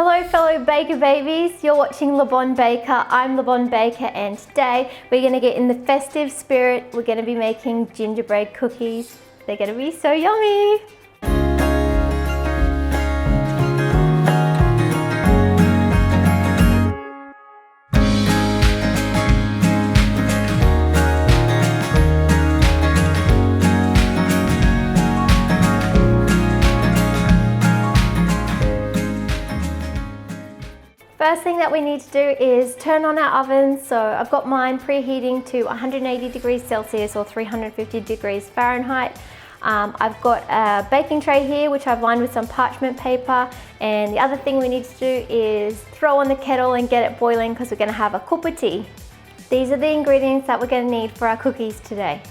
Hello fellow baker babies, you're watching Le Bon Baker. I'm Le Bon Baker and today we're going to get in the festive spirit. We're going to be making gingerbread cookies. They're going to be so yummy. First thing that we need to do is turn on our oven. So I've got mine preheating to 180 degrees Celsius or 350 degrees Fahrenheit. I've got a baking tray here which I've lined with some parchment paper, and the other thing we need to do is throw on the kettle and get it boiling because we're going to have a cup of tea. These are the ingredients that we're going to need for our cookies today.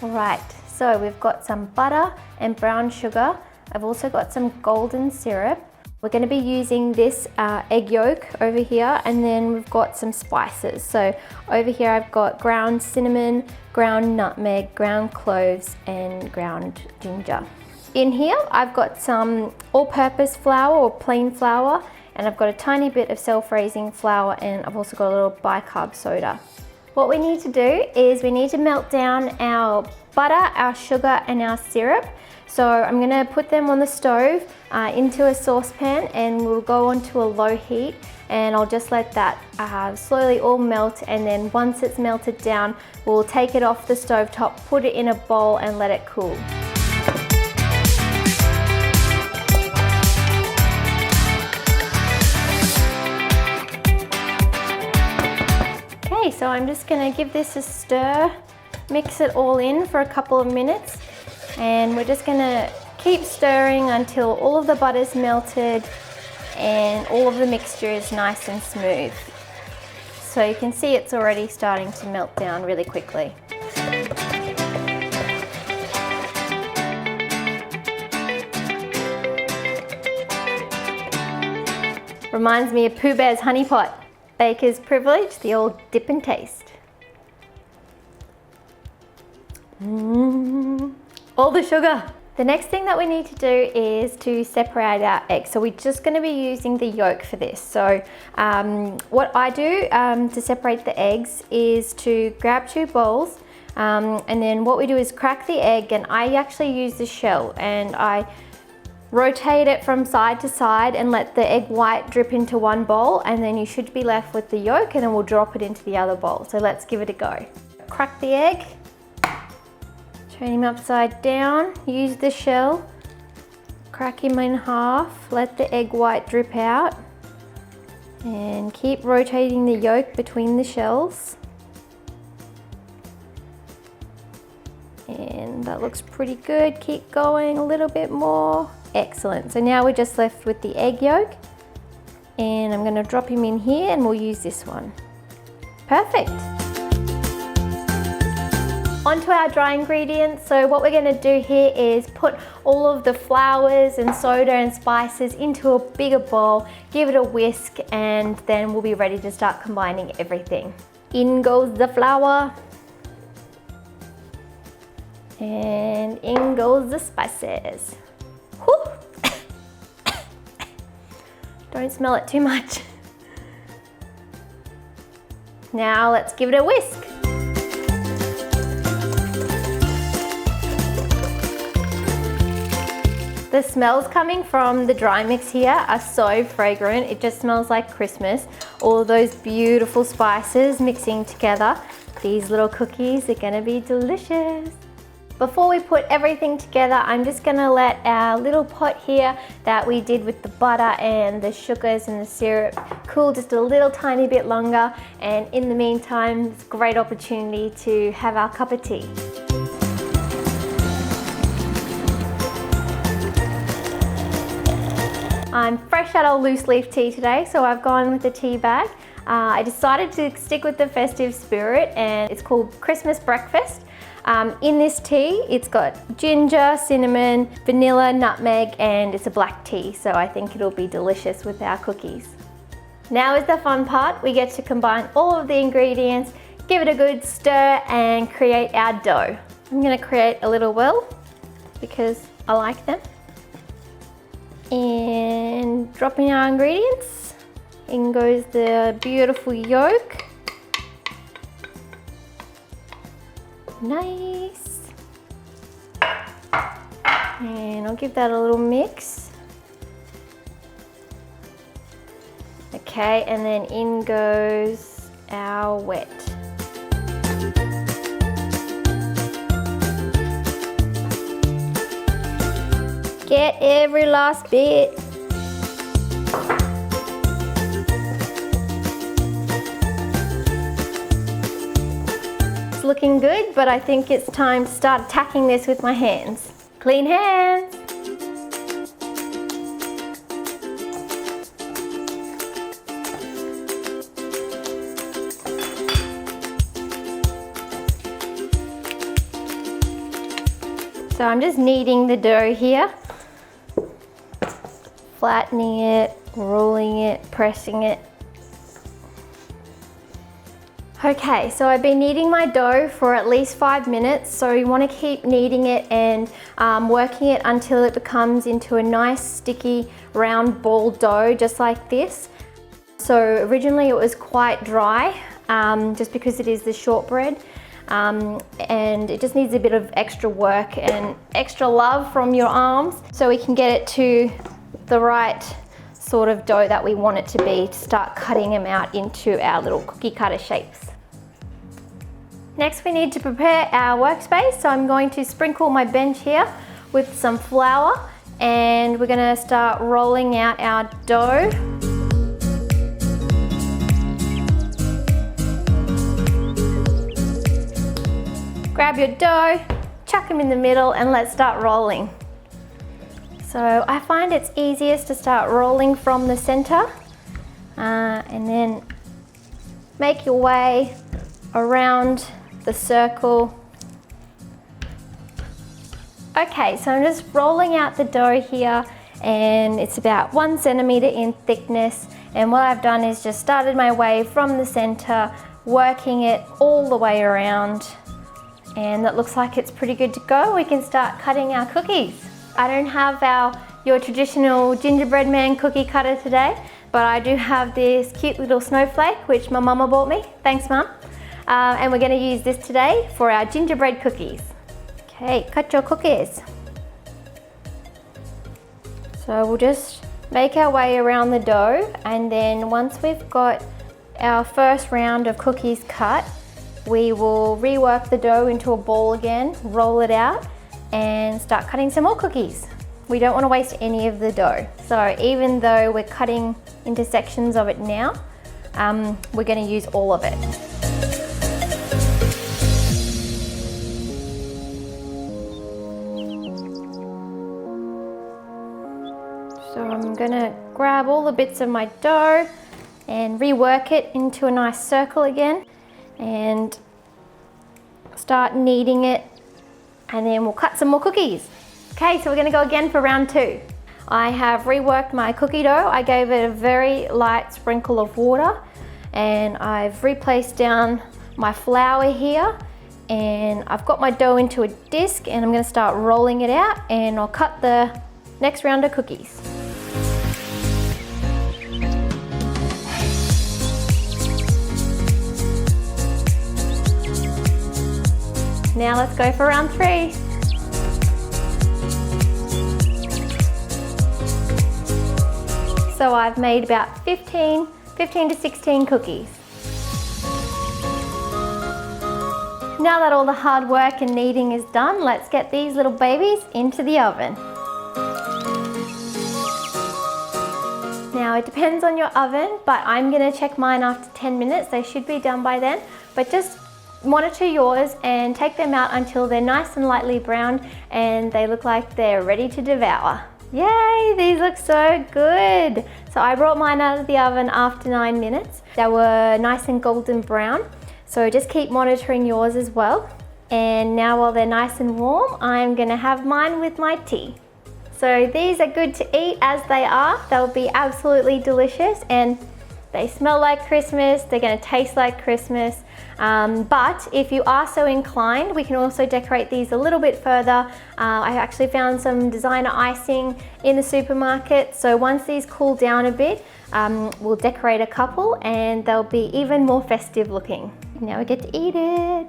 Alright, so we've got some butter and brown sugar. I've also got some golden syrup. We're going to be using this egg yolk over here, and then we've got some spices. So over here I've got ground cinnamon, ground nutmeg, ground cloves and ground ginger. In here I've got some all-purpose flour or plain flour, and I've got a tiny bit of self-raising flour, and I've also got a little bicarb soda. What we need to do is we need to melt down our butter, our sugar and our syrup. So I'm going to put them on the stove into a saucepan, and we'll go onto a low heat, and I'll just let that slowly all melt, and then once it's melted down we'll take it off the stove top, put it in a bowl and let it cool. Okay, so I'm just going to give this a stir, mix it all in for a couple of minutes. And we're just going to keep stirring until all of the butter's melted and all of the mixture is nice and smooth. So you can see it's already starting to melt down really quickly. Reminds me of Pooh Bear's honey pot. Baker's privilege, the old dip and taste. All the sugar. The next thing that we need to do is to separate our eggs. So we're just going to be using the yolk for this. So what I do to separate the eggs is to grab two bowls, and then what we do is crack the egg, and I actually use the shell and I rotate it from side to side and let the egg white drip into one bowl, and then you should be left with the yolk, and then we'll drop it into the other bowl. So let's give it a go. Crack the egg. Turn him upside down, use the shell, crack him in half, let the egg white drip out, and keep rotating the yolk between the shells. And that looks pretty good. Keep going a little bit more. Excellent. So now we're just left with the egg yolk, and I'm going to drop him in here, and we'll use this one. Perfect. Onto our dry ingredients. So what we're going to do here is put all of the flours and soda and spices into a bigger bowl, give it a whisk, and then we'll be ready to start combining everything. In goes the flour, and in goes the spices. Whew. Don't smell it too much. Now let's give it a whisk. The smells coming from the dry mix here are so fragrant. It just smells like Christmas. All those beautiful spices mixing together. These little cookies are gonna be delicious. Before we put everything together, I'm just gonna let our little pot here that we did with the butter and the sugars and the syrup cool just a little tiny bit longer. And in the meantime, it's a great opportunity to have our cup of tea. I'm fresh out of loose leaf tea today, so I've gone with the tea bag. I decided to stick with the festive spirit, and it's called Christmas Breakfast. In this tea, it's got ginger, cinnamon, vanilla, nutmeg, and it's a black tea, so I think it'll be delicious with our cookies. Now is the fun part. We get to combine all of the ingredients, give it a good stir, and create our dough. I'm going to create a little well because I like them. And dropping our ingredients. In goes the beautiful yolk. Nice. And I'll give that a little mix. Okay, and then in goes our wet. Get every last bit. It's looking good, but I think it's time to start attacking this with my hands. Clean hands. So I'm just kneading the dough here. Flattening it, rolling it, pressing it. Okay, so I've been kneading my dough for at least 5 minutes, so you want to keep kneading it and working it until it becomes into a nice sticky round ball dough, just like this. So originally it was quite dry, just because it is the shortbread, and it just needs a bit of extra work and extra love from your arms so we can get it to the right sort of dough that we want it to be to start cutting them out into our little cookie cutter shapes. Next we need to prepare our workspace, so I'm going to sprinkle my bench here with some flour and we're going to start rolling out our dough. Grab your dough, chuck them in the middle and let's start rolling. So I find it's easiest to start rolling from the center and then make your way around the circle. Okay, so I'm just rolling out the dough here and it's about 1 centimeter in thickness, and what I've done is just started my way from the center, working it all the way around, and that looks like it's pretty good to go. We can start cutting our cookies. I don't have your traditional gingerbread man cookie cutter today, but I do have this cute little snowflake which my mama bought me. Thanks, Mum. And we're going to use this today for our gingerbread cookies. Okay, cut your cookies. So we'll just make our way around the dough, and then once we've got our first round of cookies cut, we will rework the dough into a ball again, roll it out, and start cutting some more cookies. We don't want to waste any of the dough. So even though we're cutting into sections of it now, we're going to use all of it. So I'm going to grab all the bits of my dough and rework it into a nice circle again and start kneading it, and then we'll cut some more cookies. Okay, so we're going to go again for round 2. I have reworked my cookie dough. I gave it a very light sprinkle of water, and I've replaced down my flour here, and I've got my dough into a disc, and I'm going to start rolling it out, and I'll cut the next round of cookies. Now let's go for round 3. So I've made about 15 to 16 cookies. Now that all the hard work and kneading is done, let's get these little babies into the oven. Now it depends on your oven, but I'm going to check mine after 10 minutes. They should be done by then, but just monitor yours and take them out until they're nice and lightly browned and they look like they're ready to devour. Yay, these look so good. So I brought mine out of the oven after 9 minutes. They were nice and golden brown. So just keep monitoring yours as well. And now while they're nice and warm, I'm gonna have mine with my tea. So these are good to eat as they are. They'll be absolutely delicious, and They smell like Christmas, they're going to taste like Christmas, but if you are so inclined, we can also decorate these a little bit further. I actually found some designer icing in the supermarket, so once these cool down a bit, we'll decorate a couple and they'll be even more festive looking. Now we get to eat it.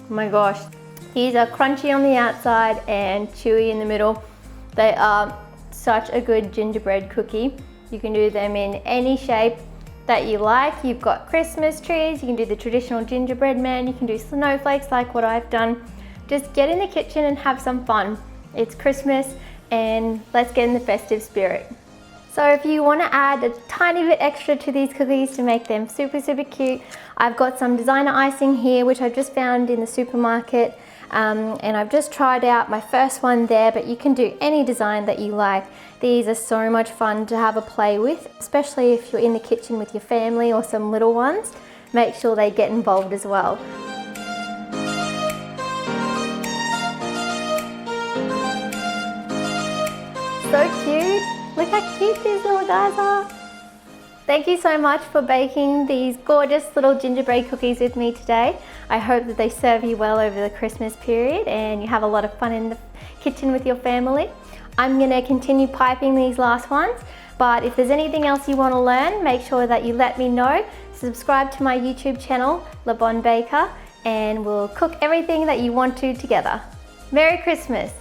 Oh my gosh, these are crunchy on the outside and chewy in the middle. They are such a good gingerbread cookie. You can do them in any shape that you like. You've got Christmas trees, you can do the traditional gingerbread man, you can do snowflakes like what I've done. Just get in the kitchen and have some fun. It's Christmas and let's get in the festive spirit. So if you want to add a tiny bit extra to these cookies to make them super, super cute, I've got some designer icing here, which I just found in the supermarket. And I've just tried out my first one there, but you can do any design that you like. These are so much fun to have a play with, especially if you're in the kitchen with your family or some little ones. Make sure they get involved as well. So cute. Look how cute these little guys are. Thank you so much for baking these gorgeous little gingerbread cookies with me today. I hope that they serve you well over the Christmas period and you have a lot of fun in the kitchen with your family. I'm going to continue piping these last ones, but if there's anything else you want to learn, make sure that you let me know. Subscribe to my YouTube channel, Le Bon Baker, and we'll cook everything that you want to together. Merry Christmas!